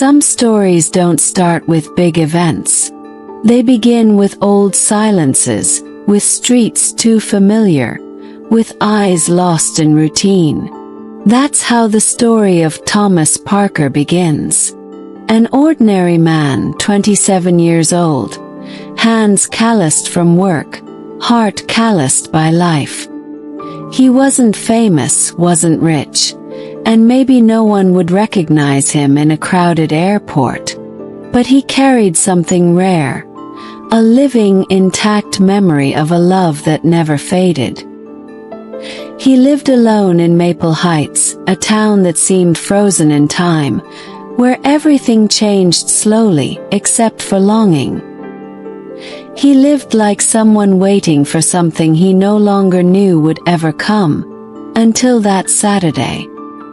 Some stories don't start with big events. They begin with old silences, with streets too familiar, with eyes lost in routine. That's how the story of Thomas Parker begins. An ordinary man, 27 years old, hands calloused from work, heart calloused by life. He wasn't famous, wasn't rich, and maybe no one would recognize him in a crowded airport. But he carried something rare, a living, intact memory of a love that never faded. He lived alone in Maple Heights, a town that seemed frozen in time, where everything changed slowly, except for longing. He lived like someone waiting for something he no longer knew would ever come, until that Saturday.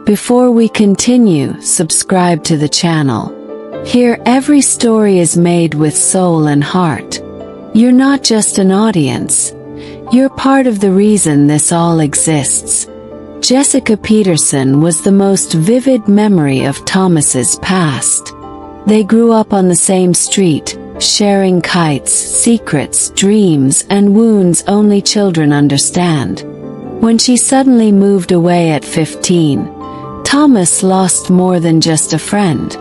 Before we continue, subscribe to the channel. Here every story is made with soul and heart. You're not just an audience. You're part of the reason this all exists. Jessica Peterson was the most vivid memory of Thomas's past. They grew up on the same street, sharing kites, secrets, dreams, and wounds only children understand. When she suddenly moved away at 15, Thomas lost more than just a friend.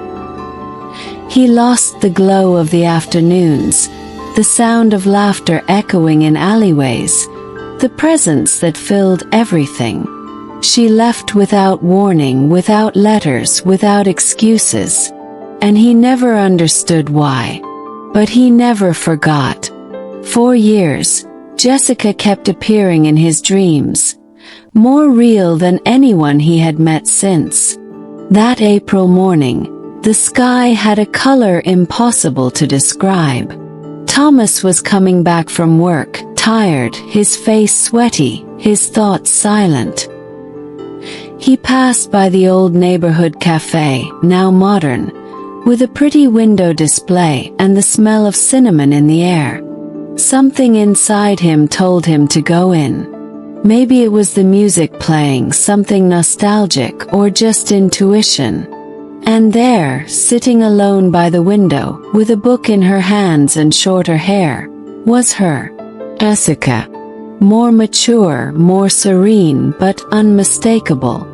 He lost the glow of the afternoons, the sound of laughter echoing in alleyways, the presence that filled everything. She left without warning, without letters, without excuses. And he never understood why. But he never forgot. For years, Jessica kept appearing in his dreams, more real than anyone he had met since. That April morning, the sky had a color impossible to describe. Thomas was coming back from work, tired, his face sweaty, his thoughts silent. He passed by the old neighborhood cafe, now modern, with a pretty window display and the smell of cinnamon in the air. Something inside him told him to go in. Maybe it was the music playing, something nostalgic, or just intuition. And there, sitting alone by the window, with a book in her hands and shorter hair, was her, Jessica. More mature, more serene, but unmistakable.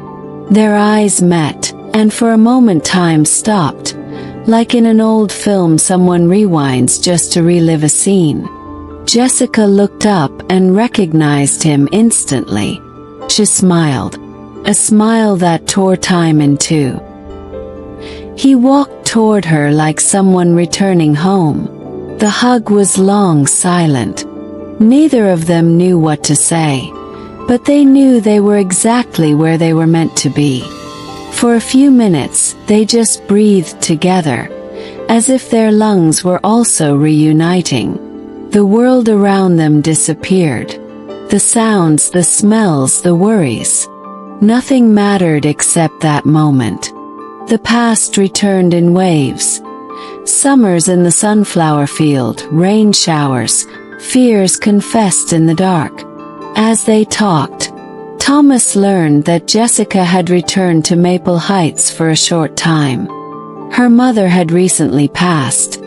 Their eyes met, and for a moment time stopped, like in an old film someone rewinds just to relive a scene. Jessica looked up and recognized him instantly. She smiled, a smile that tore time in two. He walked toward her like someone returning home. The hug was long, silent. Neither of them knew what to say, but they knew they were exactly where they were meant to be. For a few minutes, they just breathed together, as if their lungs were also reuniting. The world around them disappeared. The sounds, the smells, the worries. Nothing mattered except that moment. The past returned in waves. Summers in the sunflower field, rain showers, fears confessed in the dark. As they talked, Thomas learned that Jessica had returned to Maple Heights for a short time. Her mother had recently passed,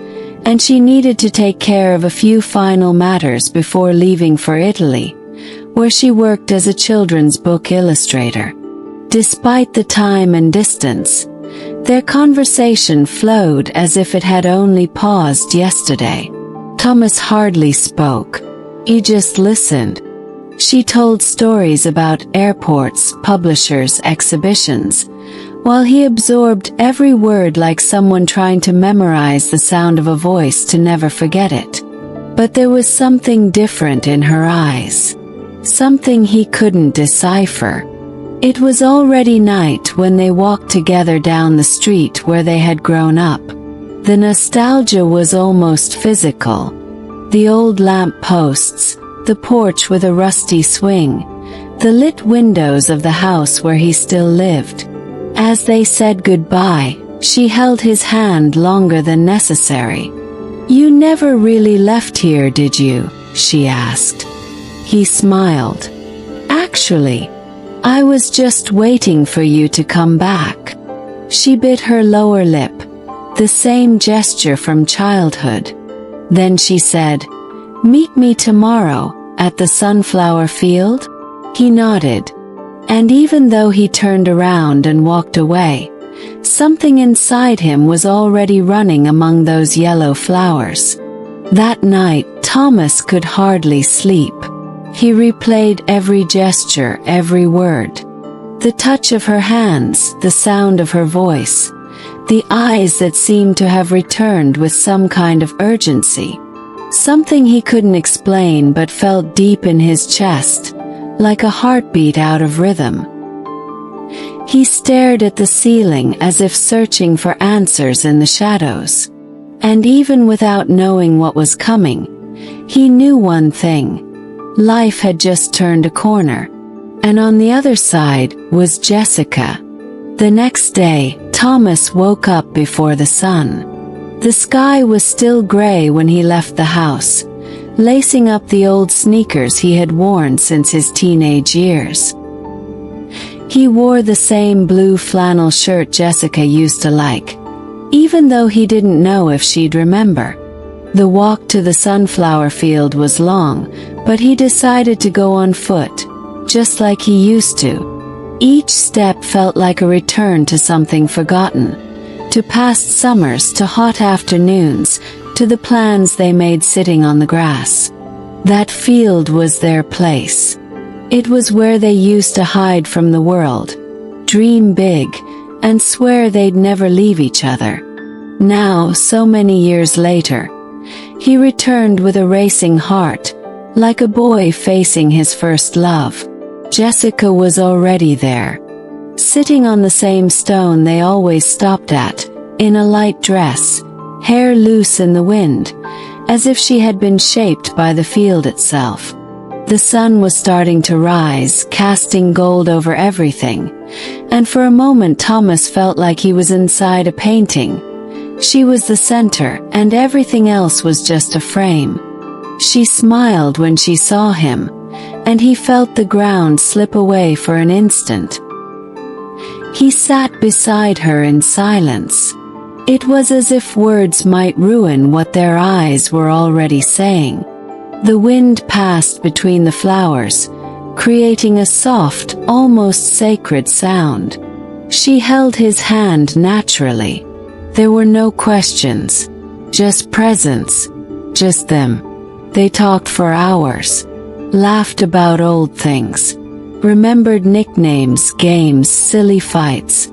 and she needed to take care of a few final matters before leaving for Italy, where she worked as a children's book illustrator. Despite the time and distance, their conversation flowed as if it had only paused yesterday. Thomas hardly spoke. He just listened. She told stories about airports, publishers, exhibitions, while he absorbed every word like someone trying to memorize the sound of a voice to never forget it. But there was something different in her eyes. Something he couldn't decipher. It was already night when they walked together down the street where they had grown up. The nostalgia was almost physical. The old lamp posts, the porch with a rusty swing, the lit windows of the house where he still lived. As they said goodbye, she held his hand longer than necessary. "You never really left here, did you?" she asked. He smiled. "Actually, I was just waiting for you to come back." She bit her lower lip, the same gesture from childhood. Then she said, "Meet me tomorrow, at the sunflower field?" He nodded. And even though he turned around and walked away, something inside him was already running among those yellow flowers. That night, Thomas could hardly sleep. He replayed every gesture, every word. The touch of her hands, the sound of her voice, the eyes that seemed to have returned with some kind of urgency. Something he couldn't explain but felt deep in his chest, like a heartbeat out of rhythm. He stared at the ceiling as if searching for answers in the shadows. And even without knowing what was coming, he knew one thing. Life had just turned a corner. And on the other side was Jessica. The next day, Thomas woke up before the sun. The sky was still gray when he left the house, lacing up the old sneakers he had worn since his teenage years. He wore the same blue flannel shirt Jessica used to like, even though he didn't know if she'd remember. The walk to the sunflower field was long, but he decided to go on foot, just like he used to. Each step felt like a return to something forgotten, to past summers, to hot afternoons, to the plans they made sitting on the grass. That field was their place. It was where they used to hide from the world, dream big, and swear they'd never leave each other. Now, so many years later, he returned with a racing heart, like a boy facing his first love. Jessica was already there, sitting on the same stone they always stopped at, in a light dress, hair loose in the wind, as if she had been shaped by the field itself. The sun was starting to rise, casting gold over everything, and for a moment Thomas felt like he was inside a painting. She was the center, and everything else was just a frame. She smiled when she saw him, and he felt the ground slip away for an instant. He sat beside her in silence. It was as if words might ruin what their eyes were already saying. The wind passed between the flowers, creating a soft, almost sacred sound. She held his hand naturally. There were no questions, just presence, just them. They talked for hours, laughed about old things, remembered nicknames, games, silly fights,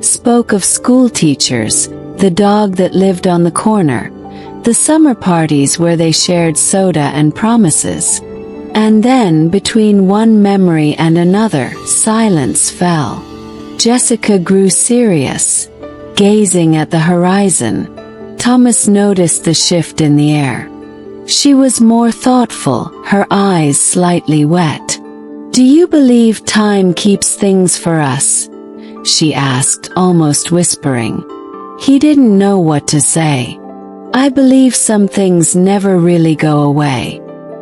spoke of school teachers, the dog that lived on the corner, the summer parties where they shared soda and promises. And then, between one memory and another, silence fell. Jessica grew serious, gazing at the horizon. Thomas noticed the shift in the air. She was more thoughtful, her eyes slightly wet. "Do you believe time keeps things for us?" she asked, almost whispering. He didn't know what to say. "I believe some things never really go away.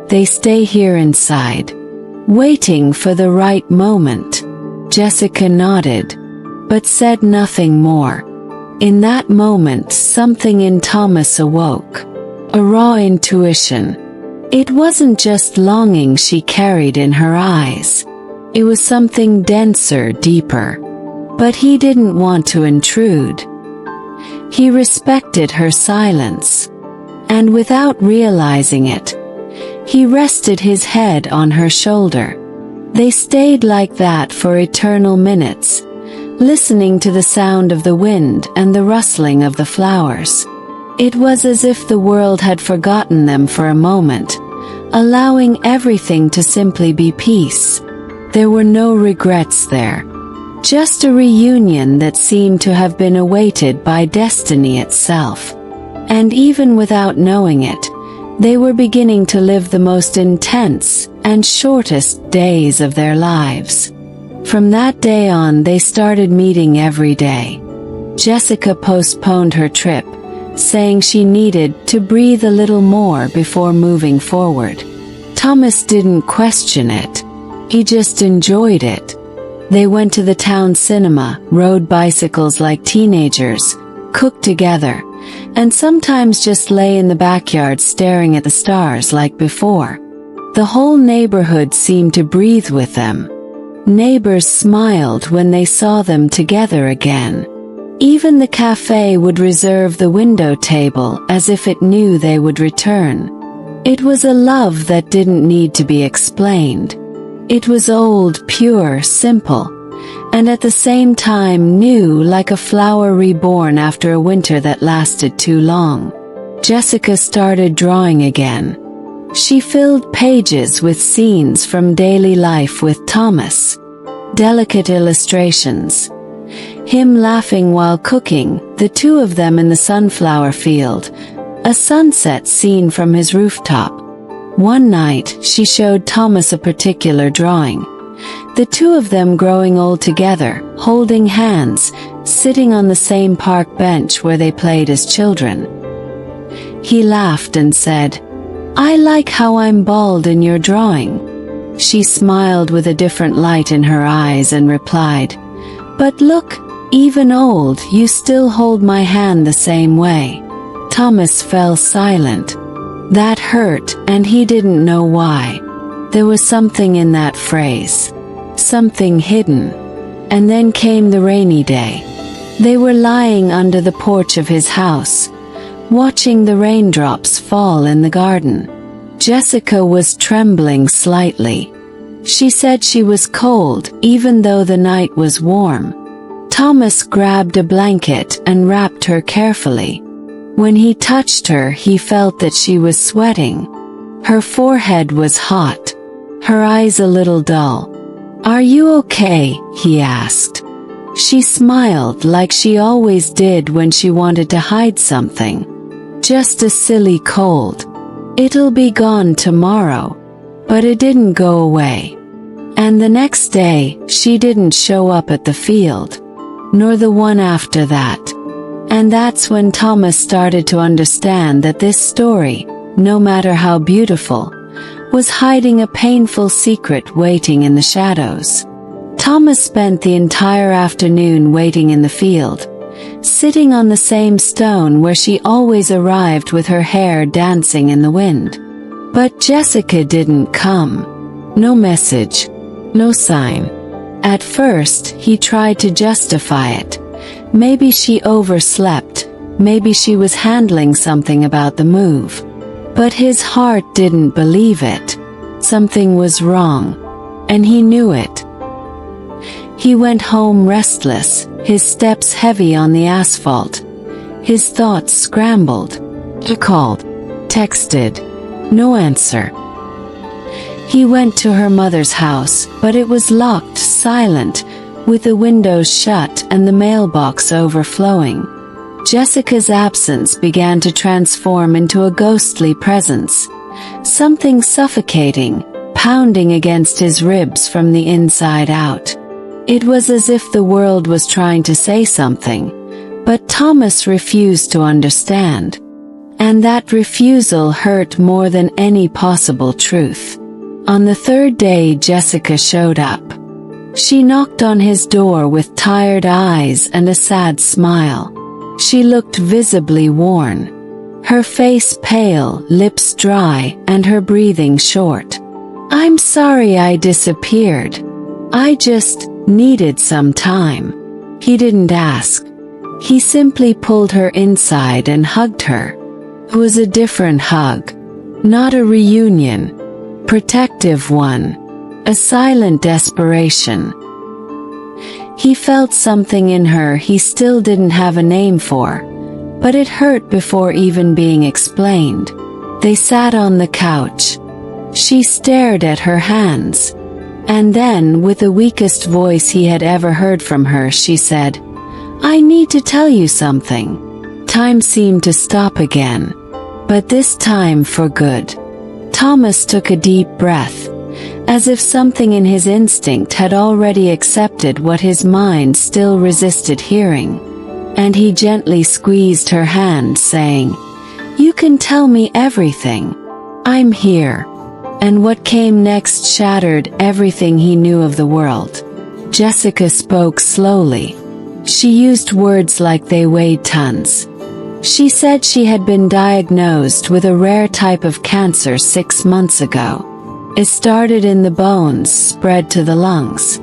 They stay here inside, waiting for the right moment." Jessica nodded, but said nothing more. In that moment, something in Thomas awoke. A raw intuition. It wasn't just longing she carried in her eyes. It was something denser, deeper. But he didn't want to intrude. He respected her silence. And without realizing it, he rested his head on her shoulder. They stayed like that for eternal minutes, listening to the sound of the wind and the rustling of the flowers. It was as if the world had forgotten them for a moment, allowing everything to simply be peace. There were no regrets there. Just a reunion that seemed to have been awaited by destiny itself. And even without knowing it, they were beginning to live the most intense and shortest days of their lives. From that day on, they started meeting every day. Jessica postponed her trip, saying she needed to breathe a little more before moving forward. Thomas didn't question it. He just enjoyed it. They went to the town cinema, rode bicycles like teenagers, cooked together, and sometimes just lay in the backyard staring at the stars like before. The whole neighborhood seemed to breathe with them. Neighbors smiled when they saw them together again. Even the cafe would reserve the window table as if it knew they would return. It was a love that didn't need to be explained. It was old, pure, simple, and at the same time new, like a flower reborn after a winter that lasted too long. Jessica started drawing again. She filled pages with scenes from daily life with Thomas. Delicate illustrations. Him laughing while cooking, the two of them in the sunflower field, a sunset scene from his rooftop. One night, she showed Thomas a particular drawing. The two of them growing old together, holding hands, sitting on the same park bench where they played as children. He laughed and said, "I like how I'm bald in your drawing." She smiled with a different light in her eyes and replied, "But look, even old, you still hold my hand the same way." Thomas fell silent. That hurt, and he didn't know why. There was something in that phrase. Something hidden. And then came the rainy day. They were lying under the porch of his house, watching the raindrops fall in the garden. Jessica was trembling slightly. She said she was cold, even though the night was warm. Thomas grabbed a blanket and wrapped her carefully. When he touched her, he felt that she was sweating. Her forehead was hot, her eyes a little dull. "Are you okay?" he asked. She smiled like she always did when she wanted to hide something. "Just a silly cold. It'll be gone tomorrow." But it didn't go away. And the next day, she didn't show up at the field, nor the one after that. And that's when Thomas started to understand that this story, no matter how beautiful, was hiding a painful secret waiting in the shadows. Thomas spent the entire afternoon waiting in the field, sitting on the same stone where she always arrived with her hair dancing in the wind. But Jessica didn't come. No message. No sign. At first, he tried to justify it. Maybe she overslept, maybe she was handling something about the move. But his heart didn't believe it. Something was wrong, and he knew it. He went home restless, his steps heavy on the asphalt. His thoughts scrambled. He called, texted. No answer. He went to her mother's house, but it was locked, silent, with the windows shut and the mailbox overflowing. Jessica's absence began to transform into a ghostly presence, something suffocating, pounding against his ribs from the inside out. It was as if the world was trying to say something, but Thomas refused to understand. And that refusal hurt more than any possible truth. On the third day, Jessica showed up. She knocked on his door with tired eyes and a sad smile. She looked visibly worn. Her face pale, lips dry, and her breathing short. "I'm sorry I disappeared. I just needed some time." He didn't ask. He simply pulled her inside and hugged her. It was a different hug. Not a reunion. Protective one. A silent desperation. He felt something in her he still didn't have a name for, but it hurt before even being explained. They sat on the couch. She stared at her hands. And then, with the weakest voice he had ever heard from her, she said, "I need to tell you something." Time seemed to stop again. But this time for good. Thomas took a deep breath, as if something in his instinct had already accepted what his mind still resisted hearing. And he gently squeezed her hand, saying, "You can tell me everything. I'm here." And what came next shattered everything he knew of the world. Jessica spoke slowly. She used words like they weighed tons. She said she had been diagnosed with a rare type of cancer 6 months ago. It started in the bones, spread to the lungs.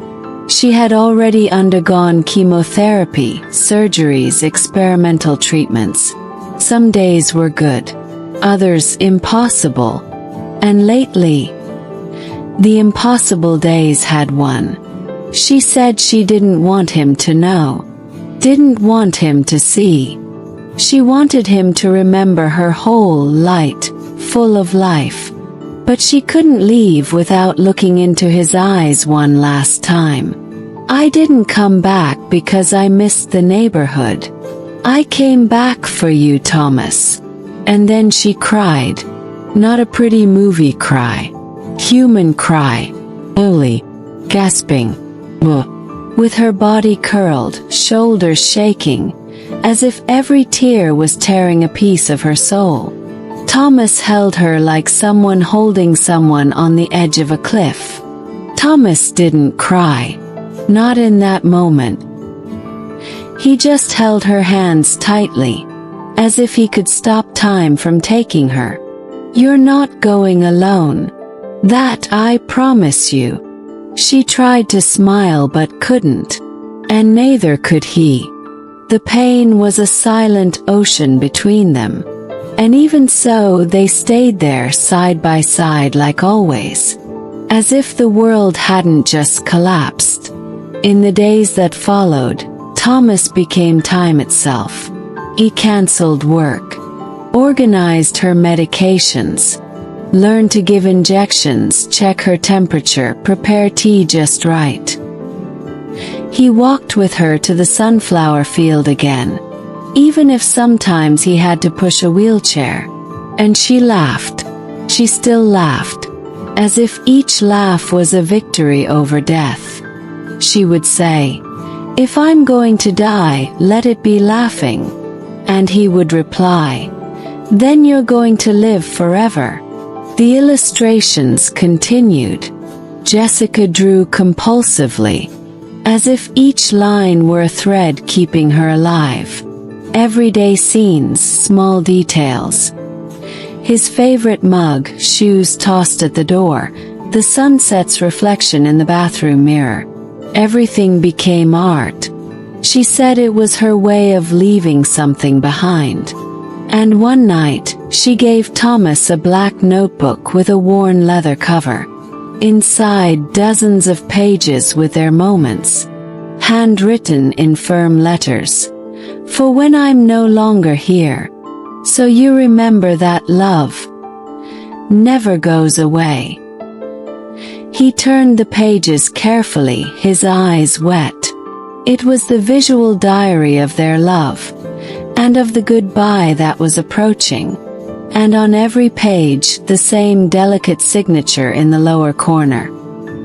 She had already undergone chemotherapy, surgeries, experimental treatments. Some days were good, others impossible. And lately, the impossible days had won. She said she didn't want him to know, didn't want him to see. She wanted him to remember her whole, light, full of life. But she couldn't leave without looking into his eyes one last time. I didn't come back because I missed the neighborhood. I came back for you, Thomas. And then she cried. Not a pretty movie cry. Human cry. Only. Gasping. With her body curled, shoulders shaking, as if every tear was tearing a piece of her soul. Thomas held her like someone holding someone on the edge of a cliff. Thomas didn't cry. Not in that moment. He just held her hands tightly, as if he could stop time from taking her. You're not going alone. That I promise you. She tried to smile but couldn't. And neither could he. The pain was a silent ocean between them. And even so, they stayed there side by side like always. As if the world hadn't just collapsed. In the days that followed, Thomas became time itself. He canceled work, organized her medications, learned to give injections, check her temperature, prepare tea just right. He walked with her to the sunflower field again, even if sometimes he had to push a wheelchair. And she laughed. She still laughed, as if each laugh was a victory over death. She would say, "If I'm going to die, let it be laughing." And he would reply, "Then you're going to live forever." The illustrations continued. Jessica drew compulsively, as if each line were a thread keeping her alive. Everyday scenes, small details. His favorite mug, shoes tossed at the door, the sunset's reflection in the bathroom mirror. Everything became art. She said it was her way of leaving something behind. And one night, she gave Thomas a black notebook with a worn leather cover. Inside, dozens of pages with their moments, handwritten in firm letters. For when I'm no longer here. So you remember that love never goes away. He turned the pages carefully, his eyes wet. It was the visual diary of their love, and of the goodbye that was approaching. And on every page, the same delicate signature in the lower corner.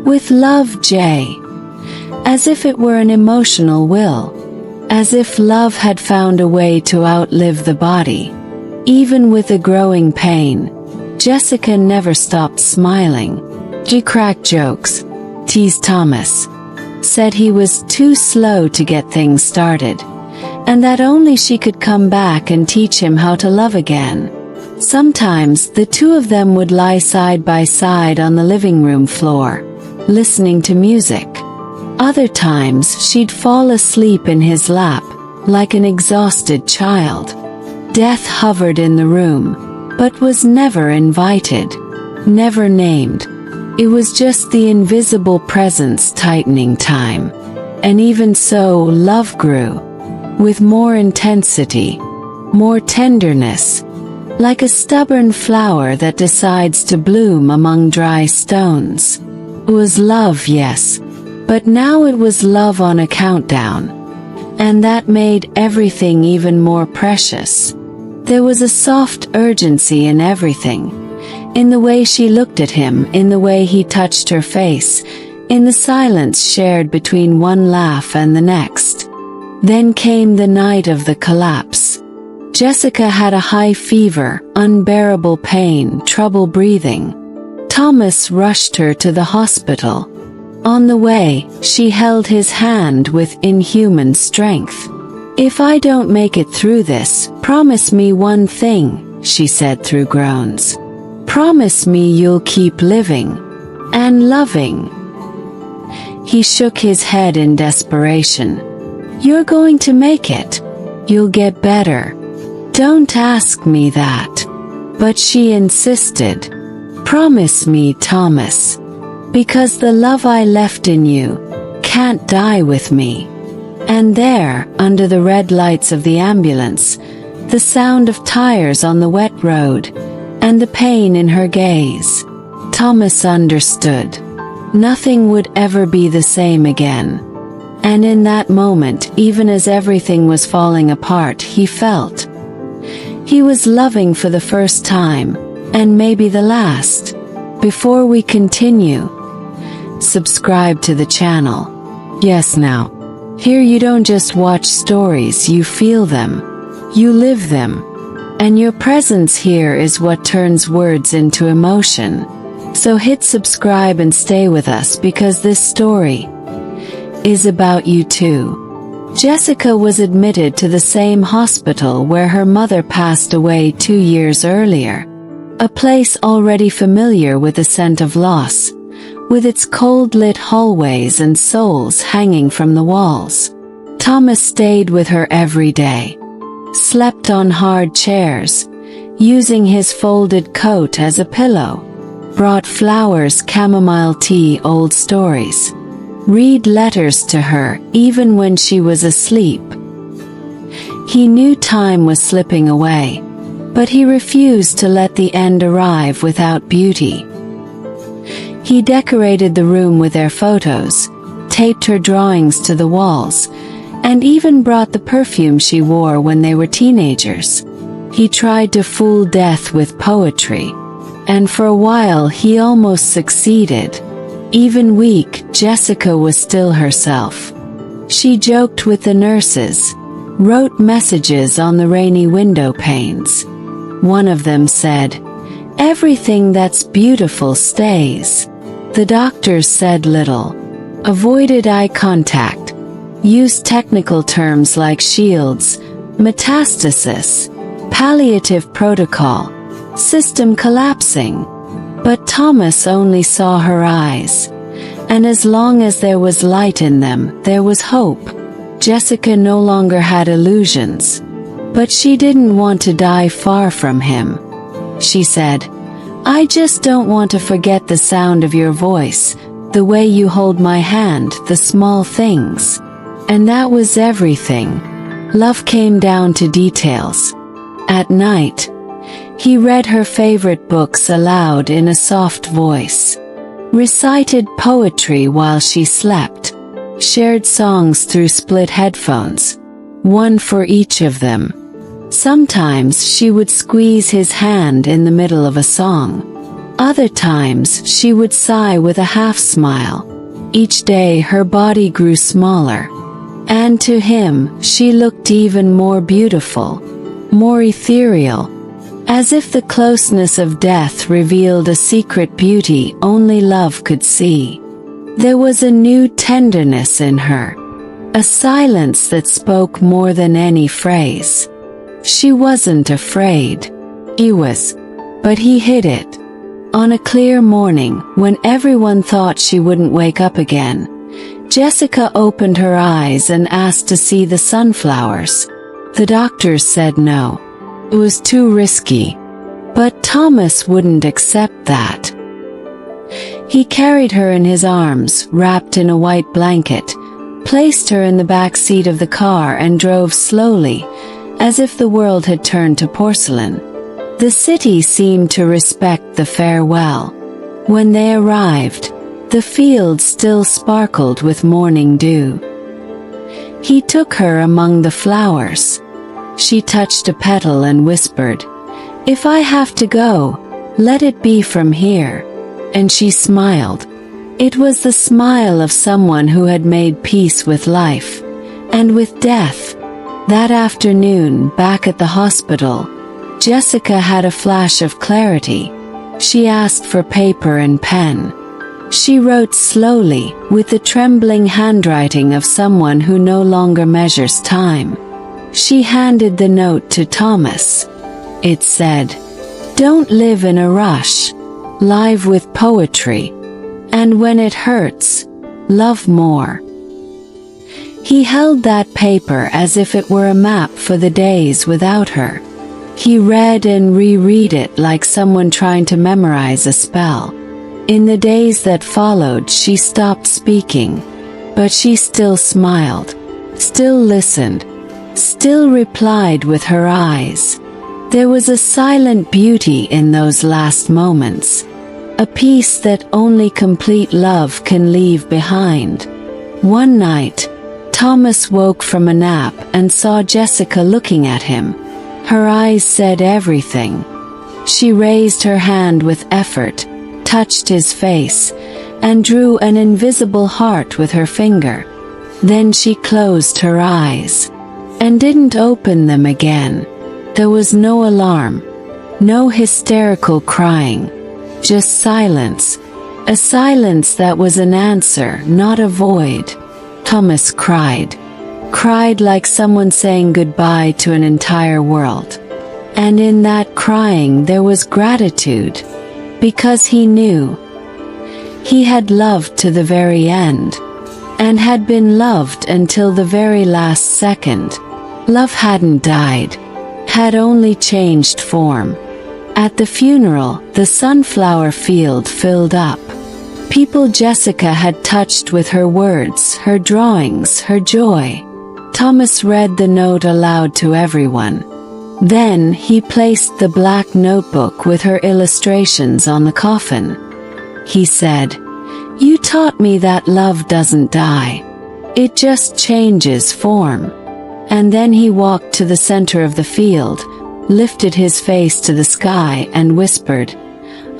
With love, J. As if it were an emotional will. As if love had found a way to outlive the body. Even with the growing pain, Jessica never stopped smiling. She cracked jokes, teased Thomas, said he was too slow to get things started, and that only she could come back and teach him how to love again. Sometimes the two of them would lie side by side on the living room floor, listening to music. Other times she'd fall asleep in his lap, like an exhausted child. Death hovered in the room, but was never invited, never named. It was just the invisible presence tightening time. And even so, love grew, with more intensity, more tenderness, like a stubborn flower that decides to bloom among dry stones. It was love, yes, but now it was love on a countdown. And that made everything even more precious. There was a soft urgency in everything. In the way she looked at him, in the way he touched her face, in the silence shared between one laugh and the next. Then came the night of the collapse. Jessica had a high fever, unbearable pain, trouble breathing. Thomas rushed her to the hospital. On the way, she held his hand with inhuman strength. "If I don't make it through this, "Promise me one thing," she said through groans. "Promise me you'll keep living and loving." He shook his head in desperation. "You're going to make it. You'll get better. Don't ask me that." But she insisted. "Promise me, Thomas. Because the love I left in you can't die with me." And there, under the red lights of the ambulance, the sound of tires on the wet road, and the pain in her gaze, Thomas understood. Nothing would ever be the same again. And in that moment, even as everything was falling apart, he felt he was loving for the first time, and maybe the last. Before we continue, subscribe to the channel. Yes, now. Here you don't just watch stories, you feel them. You live them. And your presence here is what turns words into emotion. So hit subscribe and stay with us, because this story is about you too. Jessica was admitted to the same hospital where her mother passed away 2 years earlier. A place already familiar with the scent of loss, with its cold-lit hallways and souls hanging from the walls. Thomas stayed with her every day, slept on hard chairs, using his folded coat as a pillow, brought flowers, chamomile tea, old stories, read letters to her even when she was asleep. He knew time was slipping away, but he refused to let the end arrive without beauty. He decorated the room with their photos, taped her drawings to the walls, and even brought the perfume she wore when they were teenagers. He tried to fool death with poetry, and for a while he almost succeeded. Even weak, Jessica was still herself. She joked with the nurses, wrote messages on the rainy window panes. One of them said, "Everything that's beautiful stays." The doctors said little, avoided eye contact, used technical terms like shields, metastasis, palliative protocol, system collapsing. But Thomas only saw her eyes, and as long as there was light in them, there was hope. Jessica no longer had illusions, but she didn't want to die far from him. She said, "I just don't want to forget the sound of your voice, the way you hold my hand, the small things." And that was everything. Love came down to details. At night, he read her favorite books aloud in a soft voice, recited poetry while she slept, shared songs through split headphones, one for each of them. Sometimes she would squeeze his hand in the middle of a song. Other times she would sigh with a half smile. Each day her body grew smaller, and to him she looked even more beautiful, more ethereal, as if the closeness of death revealed a secret beauty only love could see. There was a new tenderness in her, a silence that spoke more than any phrase. She wasn't afraid. He was, but he hid it. On a clear morning, when everyone thought she wouldn't wake up again, Jessica opened her eyes and asked to see the sunflowers. The doctors said no. It was too risky. But Thomas wouldn't accept that. He carried her in his arms, wrapped in a white blanket, placed her in the back seat of the car and drove slowly, as if the world had turned to porcelain. The city seemed to respect the farewell. When they arrived, the fields still sparkled with morning dew. He took her among the flowers. She touched a petal and whispered, "If I have to go, let it be from here." And she smiled. It was the smile of someone who had made peace with life, and with death. That afternoon, back at the hospital, Jessica had a flash of clarity. She asked for paper and pen. She wrote slowly, with the trembling handwriting of someone who no longer measures time. She handed the note to Thomas. It said, "Don't live in a rush. Live with poetry. And when it hurts, love more." He held that paper as if it were a map for the days without her. He read and reread it like someone trying to memorize a spell. In the days that followed, she stopped speaking, but she still smiled, still listened, still replied with her eyes. There was a silent beauty in those last moments, a peace that only complete love can leave behind. One night, Thomas woke from a nap and saw Jessica looking at him. Her eyes said everything. She raised her hand with effort, touched his face, and drew an invisible heart with her finger. Then she closed her eyes and didn't open them again. There was no alarm, no hysterical crying, just silence, a silence that was an answer, not a void. Thomas cried like someone saying goodbye to an entire world. And in that crying there was gratitude, because he knew he had loved to the very end, and had been loved until the very last second. Love hadn't died, had only changed form. At the funeral, the sunflower field filled up. People Jessica had touched with her words, her drawings, her joy. Thomas read the note aloud to everyone. Then he placed the black notebook with her illustrations on the coffin. He said, "You taught me that love doesn't die. It just changes form." And then he walked to the center of the field, lifted his face to the sky and whispered,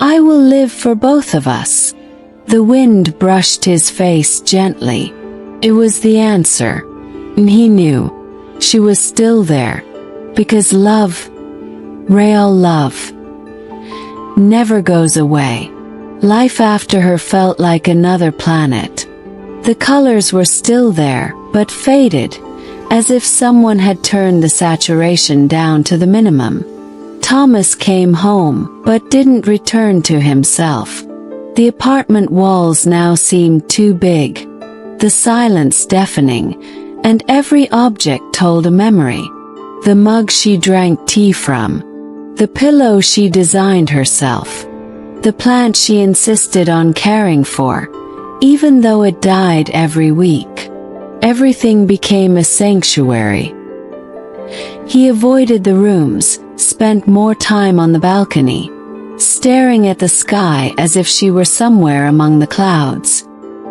"I will live for both of us." The wind brushed his face gently. It was the answer. And he knew she was still there, because love, real love, never goes away. Life after her felt like another planet. The colors were still there, but faded, as if someone had turned the saturation down to the minimum. Thomas came home, but didn't return to himself. The apartment walls now seemed too big, the silence deafening, and every object told a memory. The mug she drank tea from, the pillow she designed herself, the plant she insisted on caring for, even though it died every week. Everything became a sanctuary. He avoided the rooms, spent more time on the balcony, staring at the sky as if she were somewhere among the clouds.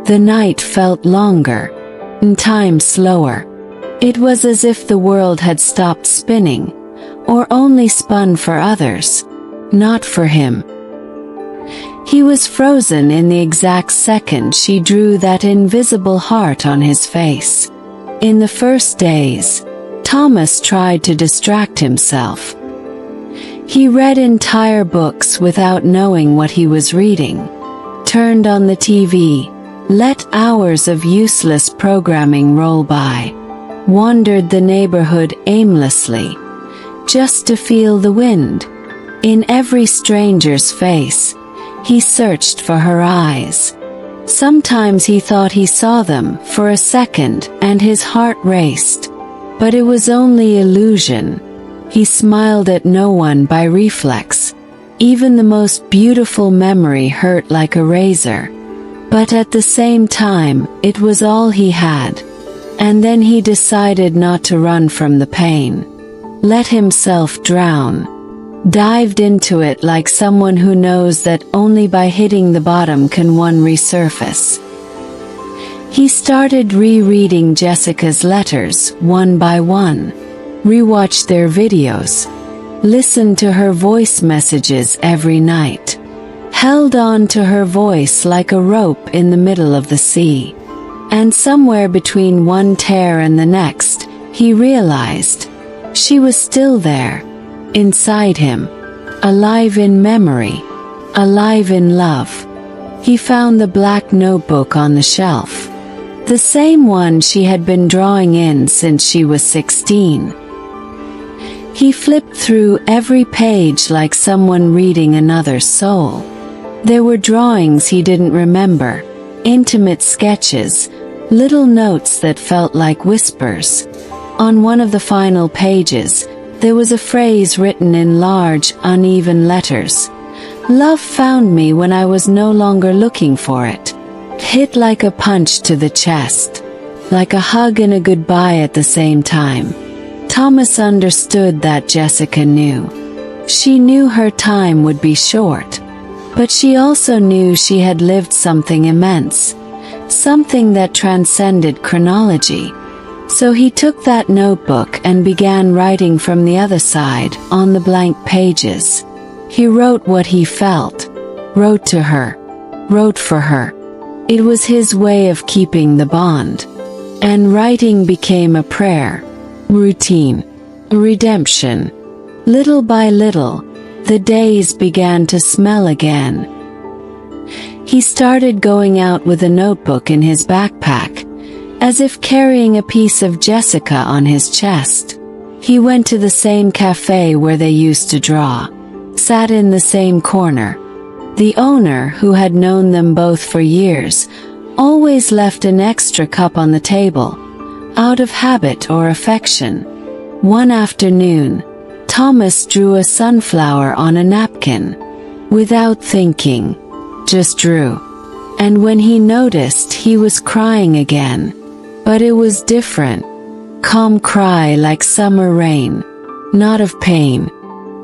The night felt longer, and time slower. It was as if the world had stopped spinning, or only spun for others, not for him. He was frozen in the exact second she drew that invisible heart on his face. In the first days, Thomas tried to distract himself. He read entire books without knowing what he was reading, turned on the TV, let hours of useless programming roll by, wandered the neighborhood aimlessly, just to feel the wind. In every stranger's face, he searched for her eyes. Sometimes he thought he saw them for a second, and his heart raced. But it was only illusion. He smiled at no one by reflex. Even the most beautiful memory hurt like a razor. But at the same time, it was all he had. And then he decided not to run from the pain. Let himself drown. Dived into it like someone who knows that only by hitting the bottom can one resurface. He started rereading Jessica's letters one by one, rewatched their videos, listened to her voice messages every night, held on to her voice like a rope in the middle of the sea. And somewhere between one tear and the next, he realized she was still there, inside him, alive in memory, alive in love. He found the black notebook on the shelf, the same one she had been drawing in since she was 16. He flipped through every page like someone reading another's soul. There were drawings he didn't remember, intimate sketches, little notes that felt like whispers. On one of the final pages, there was a phrase written in large, uneven letters. Love found me when I was no longer looking for it. Hit like a punch to the chest, like a hug and a goodbye at the same time. Thomas understood that Jessica knew. She knew her time would be short, but she also knew she had lived something immense, something that transcended chronology. So he took that notebook and began writing from the other side, on the blank pages. He wrote what he felt, wrote to her, wrote for her. It was his way of keeping the bond. And writing became a prayer, routine, redemption. Little by little, the days began to smell again. He started going out with a notebook in his backpack, as if carrying a piece of Jessica on his chest. He went to the same cafe where they used to draw, sat in the same corner. The owner, who had known them both for years, always left an extra cup on the table, out of habit or affection. One afternoon, Thomas drew a sunflower on a napkin. Without thinking, just drew. And when he noticed, he was crying again. But it was different. Calm cry like summer rain. Not of pain.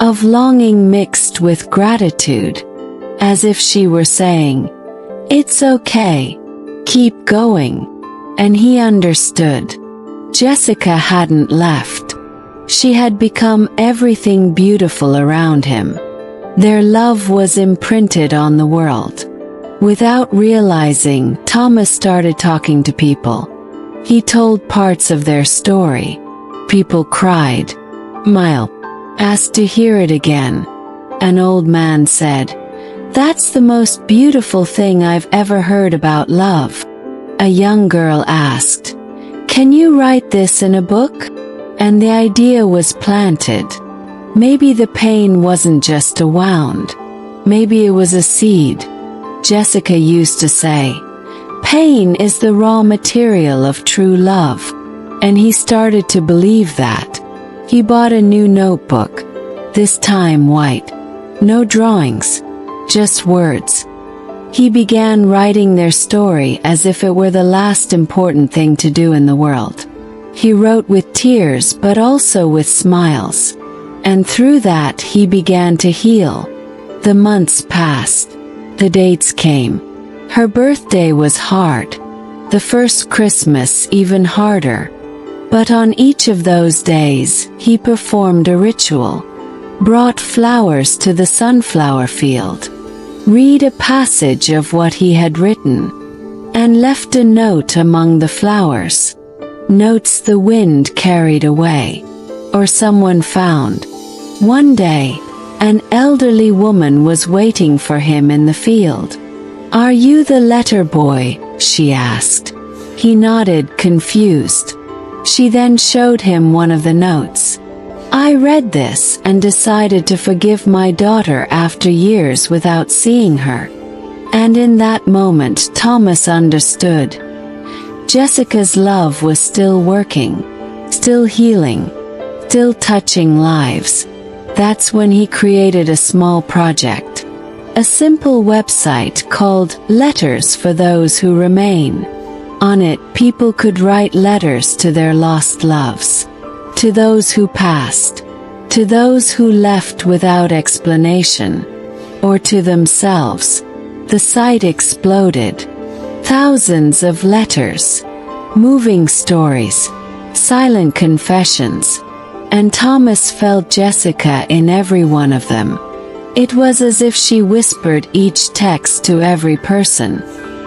Of longing mixed with gratitude. As if she were saying, "It's okay. Keep going." And he understood. Jessica hadn't left. She had become everything beautiful around him. Their love was imprinted on the world. Without realizing, Thomas started talking to people. He told parts of their story. People cried, smiled, asked to hear it again. An old man said, "That's the most beautiful thing I've ever heard about love." A young girl asked, "Can you write this in a book?" And the idea was planted. Maybe the pain wasn't just a wound. Maybe it was a seed. Jessica used to say, "Pain is the raw material of true love." And he started to believe that. He bought a new notebook, this time white. No drawings, just words. He began writing their story as if it were the last important thing to do in the world. He wrote with tears but also with smiles. And through that he began to heal. The months passed. The dates came. Her birthday was hard. The first Christmas even harder. But on each of those days, he performed a ritual. Brought flowers to the sunflower field. Read a passage of what he had written. And left a note among the flowers. Notes the wind carried away. Or someone found. One day, an elderly woman was waiting for him in the field. "Are you the letter boy?" she asked. He nodded, confused. She then showed him one of the notes. "I read this and decided to forgive my daughter after years without seeing her." And in that moment Thomas understood. Jessica's love was still working, still healing, still touching lives. That's when he created a small project. A simple website called Letters for Those Who Remain. On it, people could write letters to their lost loves. To those who passed. To those who left without explanation. Or to themselves. The site exploded. Thousands of letters. Moving stories. Silent confessions. And Thomas felt Jessica in every one of them. It was as if she whispered each text to every person.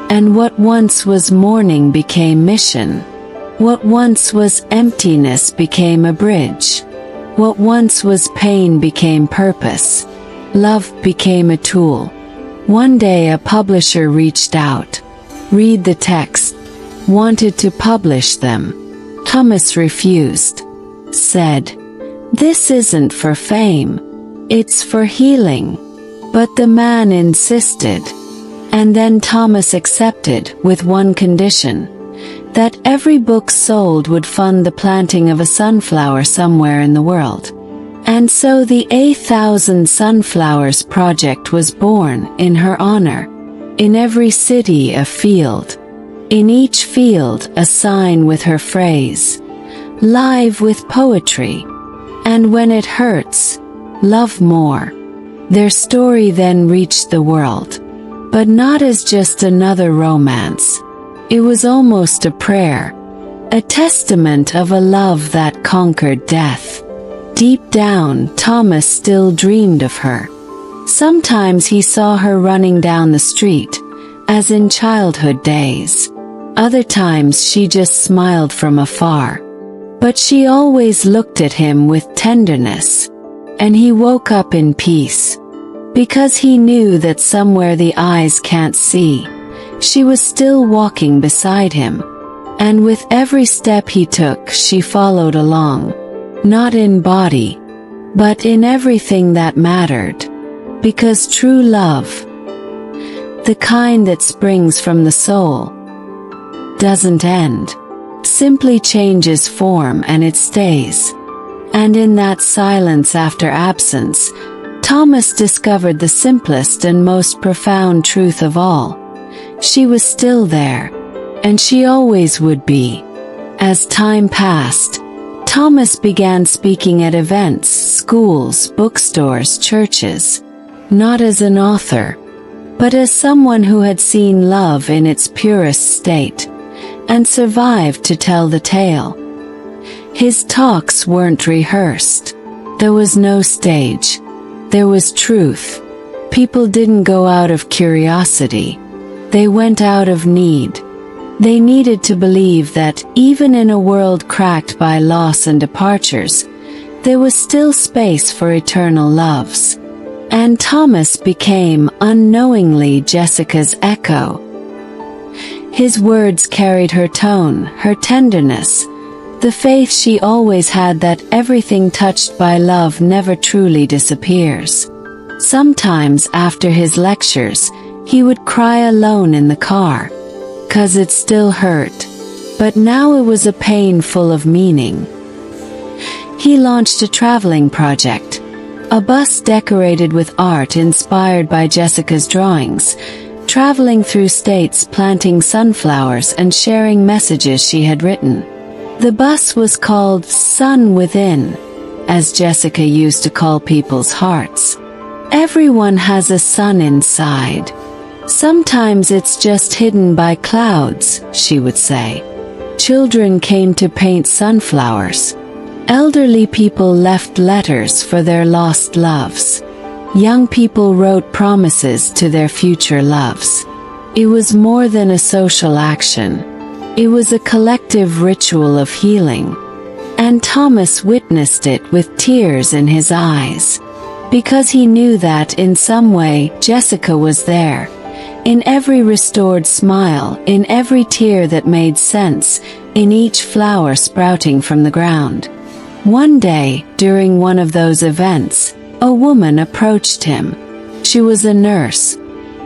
And what once was mourning became mission. What once was emptiness became a bridge. What once was pain became purpose. Love became a tool. One day a publisher reached out. Read the text. Wanted to publish them. Thomas refused. Said, "This isn't for fame. It's for healing." But the man insisted. And then Thomas accepted, with one condition: that every book sold would fund the planting of a sunflower somewhere in the world. And so the 1,000 Sunflowers Project was born, in her honor. In every city a field. In each field a sign with her phrase, "Live with poetry." And when it hurts, love more. Their story then reached the world. But not as just another romance. It was almost a prayer. A testament of a love that conquered death. Deep down, Thomas still dreamed of her. Sometimes he saw her running down the street, as in childhood days. Other times she just smiled from afar. But she always looked at him with tenderness. And he woke up in peace. Because he knew that somewhere the eyes can't see, she was still walking beside him. And with every step he took, she followed along. Not in body, but in everything that mattered. Because true love, the kind that springs from the soul, doesn't end. Simply changes form and it stays. And in that silence after absence, Thomas discovered the simplest and most profound truth of all. She was still there, and she always would be. As time passed, Thomas began speaking at events, schools, bookstores, churches, not as an author, but as someone who had seen love in its purest state, and survived to tell the tale. His talks weren't rehearsed. There was no stage. There was truth. People didn't go out of curiosity. They went out of need. They needed to believe that, even in a world cracked by loss and departures, there was still space for eternal loves. And Thomas became, unknowingly, Jessica's echo. His words carried her tone, her tenderness, the faith she always had that everything touched by love never truly disappears. Sometimes after his lectures, he would cry alone in the car. 'Cause it still hurt. But now it was a pain full of meaning. He launched a traveling project. A bus decorated with art inspired by Jessica's drawings, traveling through states planting sunflowers and sharing messages she had written. The bus was called Sun Within, as Jessica used to call people's hearts. Everyone has a sun inside. Sometimes it's just hidden by clouds, she would say. Children came to paint sunflowers. Elderly people left letters for their lost loves. Young people wrote promises to their future loves. It was more than a social action. It was a collective ritual of healing. And Thomas witnessed it with tears in his eyes. Because he knew that in some way, Jessica was there. In every restored smile, in every tear that made sense, in each flower sprouting from the ground. One day, during one of those events, a woman approached him. She was a nurse.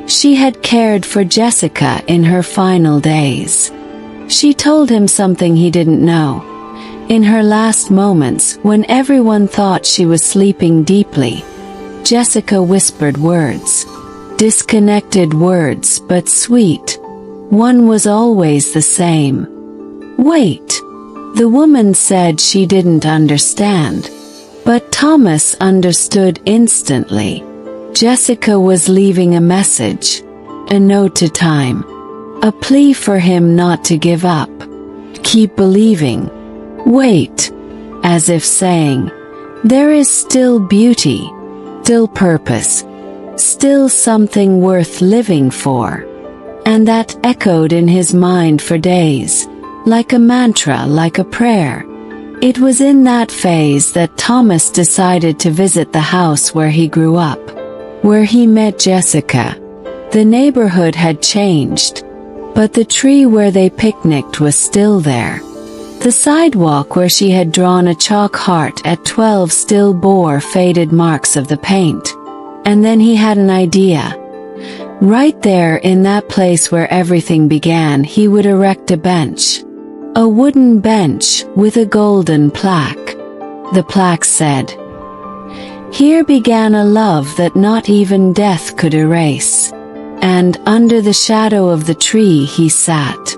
She had cared for Jessica in her final days. She told him something he didn't know. In her last moments, when everyone thought she was sleeping deeply, Jessica whispered words. Disconnected words, but sweet. One was always the same. Wait. The woman said she didn't understand. But Thomas understood instantly. Jessica was leaving a message. A note to time. A plea for him not to give up. Keep believing. Wait. As if saying, there is still beauty. Still purpose. Still something worth living for. And that echoed in his mind for days. Like a mantra, like a prayer. It was in that phase that Thomas decided to visit the house where he grew up. Where he met Jessica. The neighborhood had changed. But the tree where they picnicked was still there. The sidewalk where she had drawn a chalk heart at 12 still bore faded marks of the paint. And then he had an idea. Right there in that place where everything began, he would erect a bench. A wooden bench with a golden plaque. The plaque said, "Here began a love that not even death could erase." And under the shadow of the tree he sat,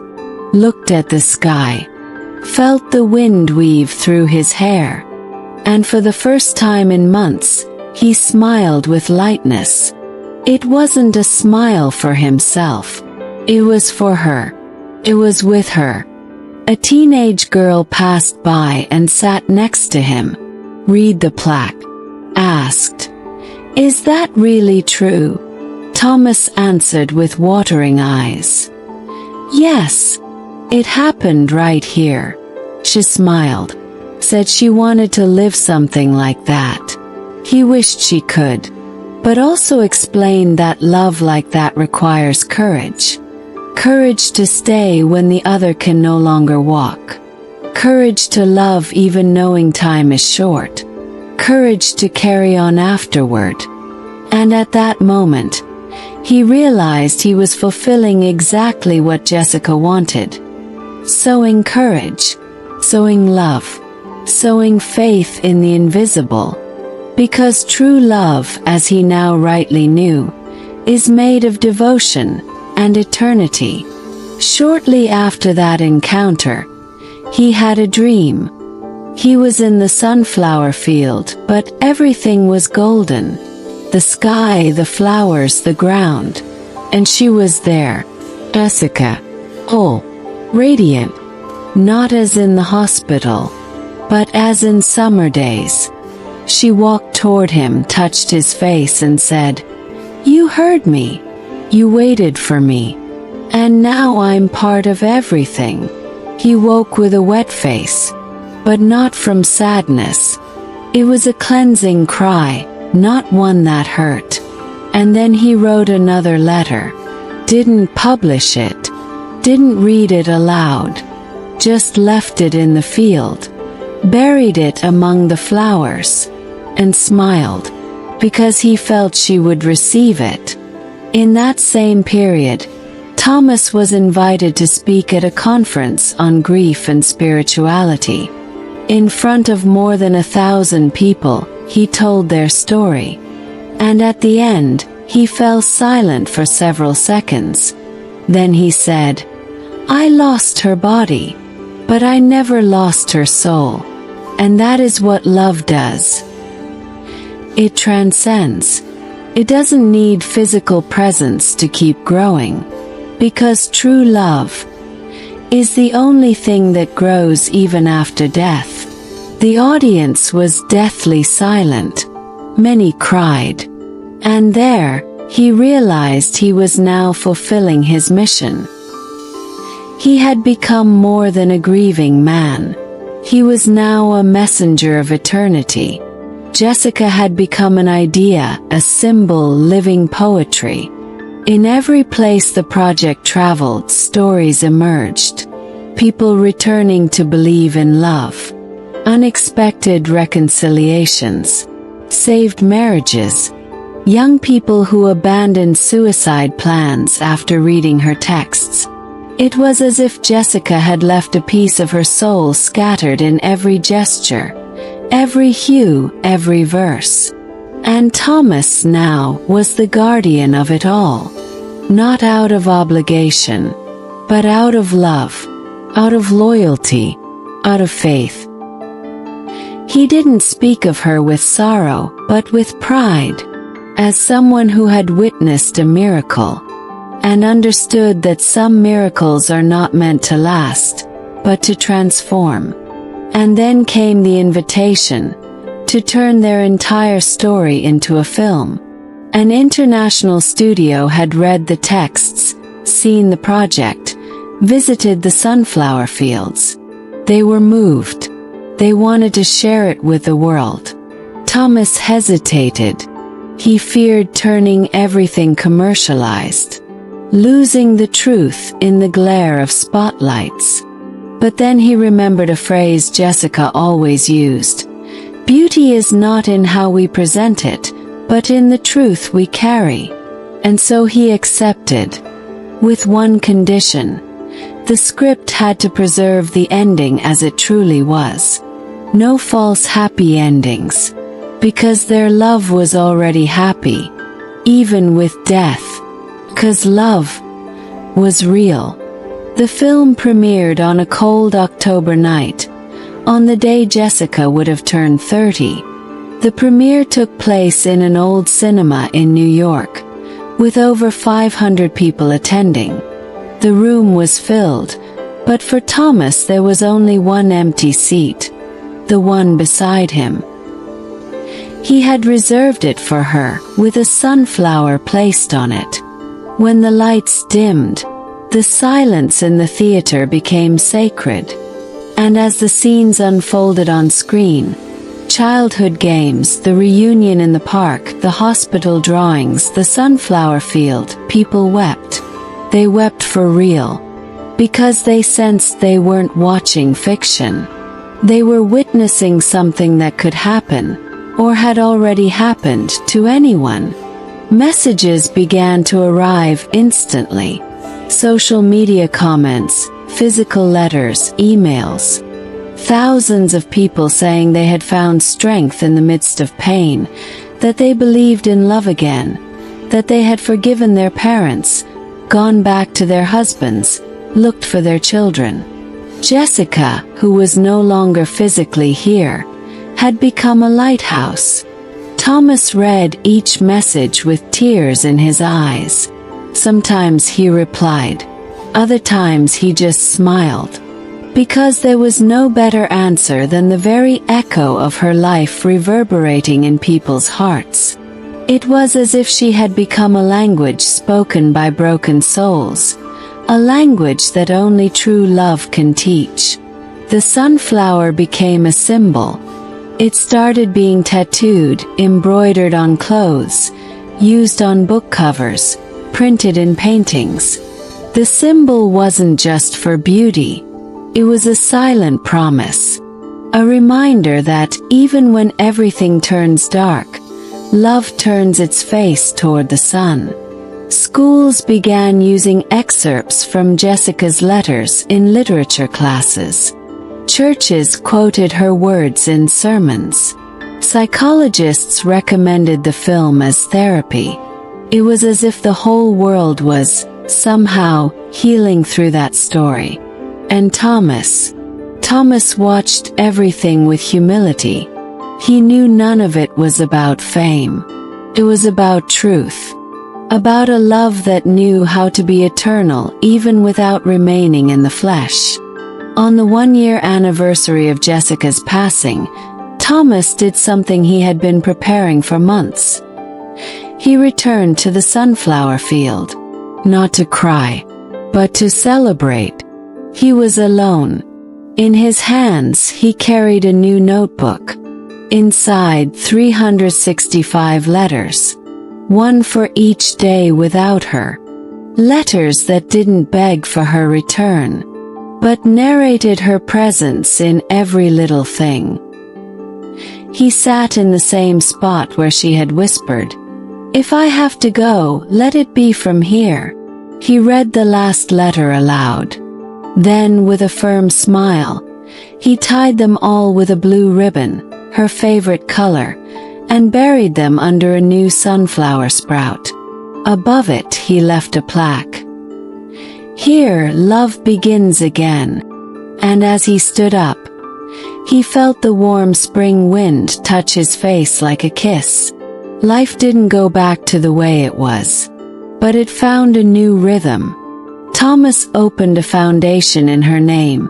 looked at the sky, felt the wind weave through his hair, and for the first time in months, he smiled with lightness. It wasn't a smile for himself. It was for her. It was with her. A teenage girl passed by and sat next to him. "Read the plaque," asked. "Is that really true?" Thomas answered with watering eyes. "Yes. It happened right here." She smiled, said she wanted to live something like that. He wished she could, but also explained that love like that requires courage. Courage to stay when the other can no longer walk. Courage to love even knowing time is short. Courage to carry on afterward. And at that moment, he realized he was fulfilling exactly what Jessica wanted. Sowing courage, sowing love, sowing faith in the invisible. Because true love, as he now rightly knew, is made of devotion and eternity. Shortly after that encounter, he had a dream. He was in the sunflower field, but everything was golden. The sky, the flowers, the ground. And she was there. Jessica. Oh, radiant. Not as in the hospital, but as in summer days. She walked toward him, touched his face and said, "You heard me. You waited for me. And now I'm part of everything." He woke with a wet face, but not from sadness. It was a cleansing cry, not one that hurt. And then he wrote another letter. Didn't publish it. Didn't read it aloud. Just left it in the field. Buried it among the flowers. And smiled, because he felt she would receive it. In that same period, Thomas was invited to speak at a conference on grief and spirituality. In front of more than 1,000 people, he told their story. And at the end, he fell silent for several seconds. Then he said, "I lost her body, but I never lost her soul." And that is what love does. It transcends. It doesn't need physical presence to keep growing. Because true love is the only thing that grows even after death. The audience was deathly silent. Many cried. And there, he realized he was now fulfilling his mission. He had become more than a grieving man. He was now a messenger of eternity. Jessica had become an idea, a symbol, living poetry. In every place the project traveled, stories emerged. People returning to believe in love. Unexpected reconciliations. Saved marriages. Young people who abandoned suicide plans after reading her texts. It was as if Jessica had left a piece of her soul scattered in every gesture, every hue, every verse. And Thomas now was the guardian of it all. Not out of obligation, but out of love, out of loyalty, out of faith. He didn't speak of her with sorrow, but with pride, as someone who had witnessed a miracle, and understood that some miracles are not meant to last, but to transform. And then came the invitation to turn their entire story into a film. An international studio had read the texts, seen the project, visited the sunflower fields. They were moved. They wanted to share it with the world. Thomas hesitated. He feared turning everything commercialized, losing the truth in the glare of spotlights. But then he remembered a phrase Jessica always used. Beauty is not in how we present it, but in the truth we carry. And so he accepted. With one condition. The script had to preserve the ending as it truly was. No false happy endings. Because their love was already happy. Even with death. 'Cause love was real. The film premiered on a cold October night, on the day Jessica would have turned 30. The premiere took place in an old cinema in New York, with over 500 people attending. The room was filled, but for Thomas there was only one empty seat, the one beside him. He had reserved it for her, with a sunflower placed on it. When the lights dimmed, the silence in the theater became sacred. And as the scenes unfolded on screen, childhood games, the reunion in the park, the hospital drawings, the sunflower field, people wept. They wept for real. Because they sensed they weren't watching fiction. They were witnessing something that could happen, or had already happened, to anyone. Messages began to arrive instantly. Social media comments, physical letters, emails. Thousands of people saying they had found strength in the midst of pain, that they believed in love again, that they had forgiven their parents, gone back to their husbands, looked for their children. Jessica, who was no longer physically here, had become a lighthouse. Thomas read each message with tears in his eyes. Sometimes he replied. Other times he just smiled. Because there was no better answer than the very echo of her life reverberating in people's hearts. It was as if she had become a language spoken by broken souls, a language that only true love can teach. The sunflower became a symbol. It started being tattooed, embroidered on clothes, used on book covers, printed in paintings. The symbol wasn't just for beauty. It was a silent promise. A reminder that, even when everything turns dark, love turns its face toward the sun. Schools began using excerpts from Jessica's letters in literature classes. Churches quoted her words in sermons. Psychologists recommended the film as therapy. It was as if the whole world was, somehow, healing through that story. And Thomas watched everything with humility. He knew none of it was about fame. It was about truth. About a love that knew how to be eternal even without remaining in the flesh. On the 1-year anniversary of Jessica's passing, Thomas did something he had been preparing for months. He returned to the sunflower field. Not to cry, but to celebrate. He was alone. In his hands he carried a new notebook. Inside 365 letters. One for each day without her. Letters that didn't beg for her return, but narrated her presence in every little thing. He sat in the same spot where she had whispered, "If I have to go, let it be from here." He read the last letter aloud. Then, with a firm smile, he tied them all with a blue ribbon, her favorite color, and buried them under a new sunflower sprout. Above it he left a plaque. "Here love begins again." And as he stood up, he felt the warm spring wind touch his face like a kiss. Life didn't go back to the way it was, but it found a new rhythm. Thomas opened a foundation in her name,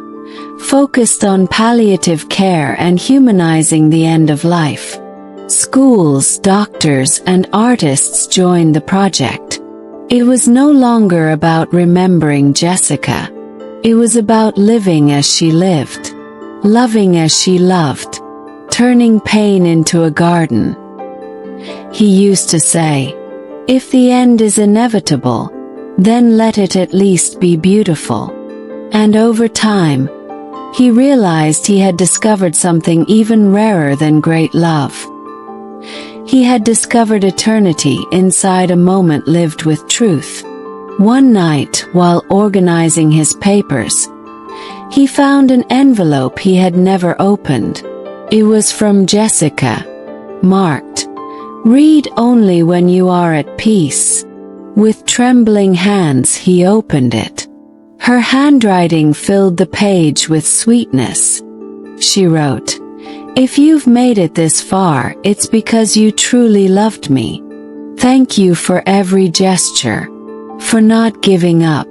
focused on palliative care and humanizing the end of life. Schools, doctors, and artists joined the project. It was no longer about remembering Jessica. It was about living as she lived, loving as she loved, turning pain into a garden. He used to say, "If the end is inevitable, then let it at least be beautiful." And over time, He realized he had discovered something even rarer than great love. He had discovered eternity inside a moment lived with truth. One night, while organizing his papers, he found an envelope he had never opened. It was from Jessica, marked, "Read only when you are at peace." With trembling hands he opened it. Her handwriting filled the page with sweetness. She wrote, "If you've made it this far, it's because you truly loved me. Thank you for every gesture, for not giving up,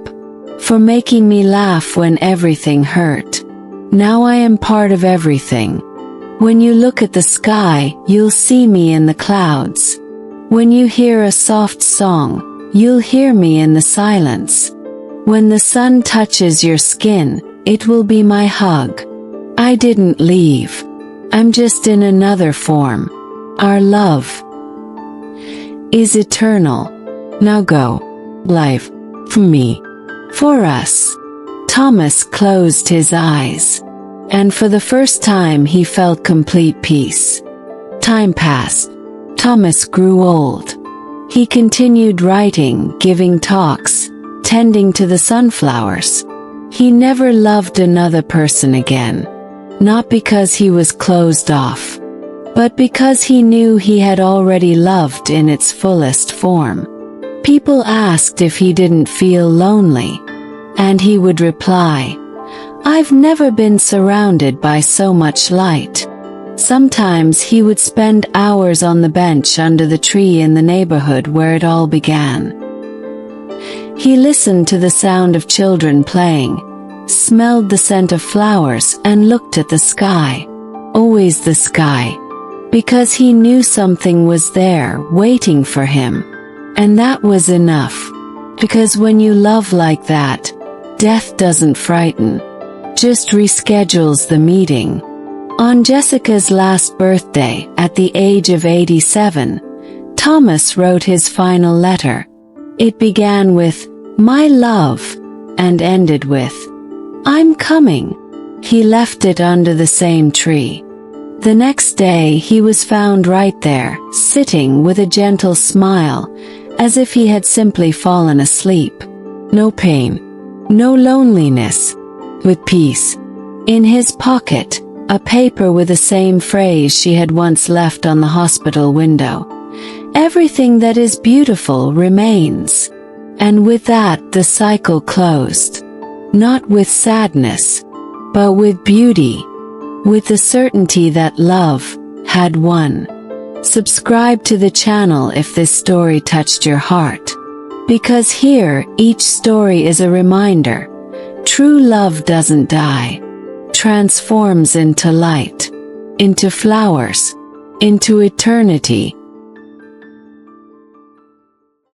for making me laugh when everything hurt. Now I am part of everything. When you look at the sky, you'll see me in the clouds. When you hear a soft song, you'll hear me in the silence. When the sun touches your skin, it will be my hug. I didn't leave. I'm just in another form. Our love is eternal. Now go. Life. For me. For us." Thomas closed his eyes. And for the first time he felt complete peace. Time passed. Thomas grew old. He continued writing, giving talks, tending to the sunflowers. He never loved another person again. Not because he was closed off, but because he knew he had already loved in its fullest form. People asked if he didn't feel lonely, and he would reply, "I've never been surrounded by so much light." Sometimes he would spend hours on the bench under the tree in the neighborhood where it all began. He listened to the sound of children playing, smelled the scent of flowers, and looked at the sky. Always the sky. Because he knew something was there, waiting for him. And that was enough. Because when you love like that, death doesn't frighten. Just reschedules the meeting. On Jessica's last birthday, at the age of 87, Thomas wrote his final letter. It began with, "My love," and ended with, "I'm coming." He left it under the same tree. The next day he was found right there, sitting with a gentle smile, as if he had simply fallen asleep. No pain. No loneliness. With peace. In his pocket, a paper with the same phrase she had once left on the hospital window. "Everything that is beautiful remains." And with that the cycle closed. Not with sadness, but with beauty. With the certainty that love had won. Subscribe to the channel if this story touched your heart. Because here, each story is a reminder. True love doesn't die. Transforms into light. Into flowers. Into eternity.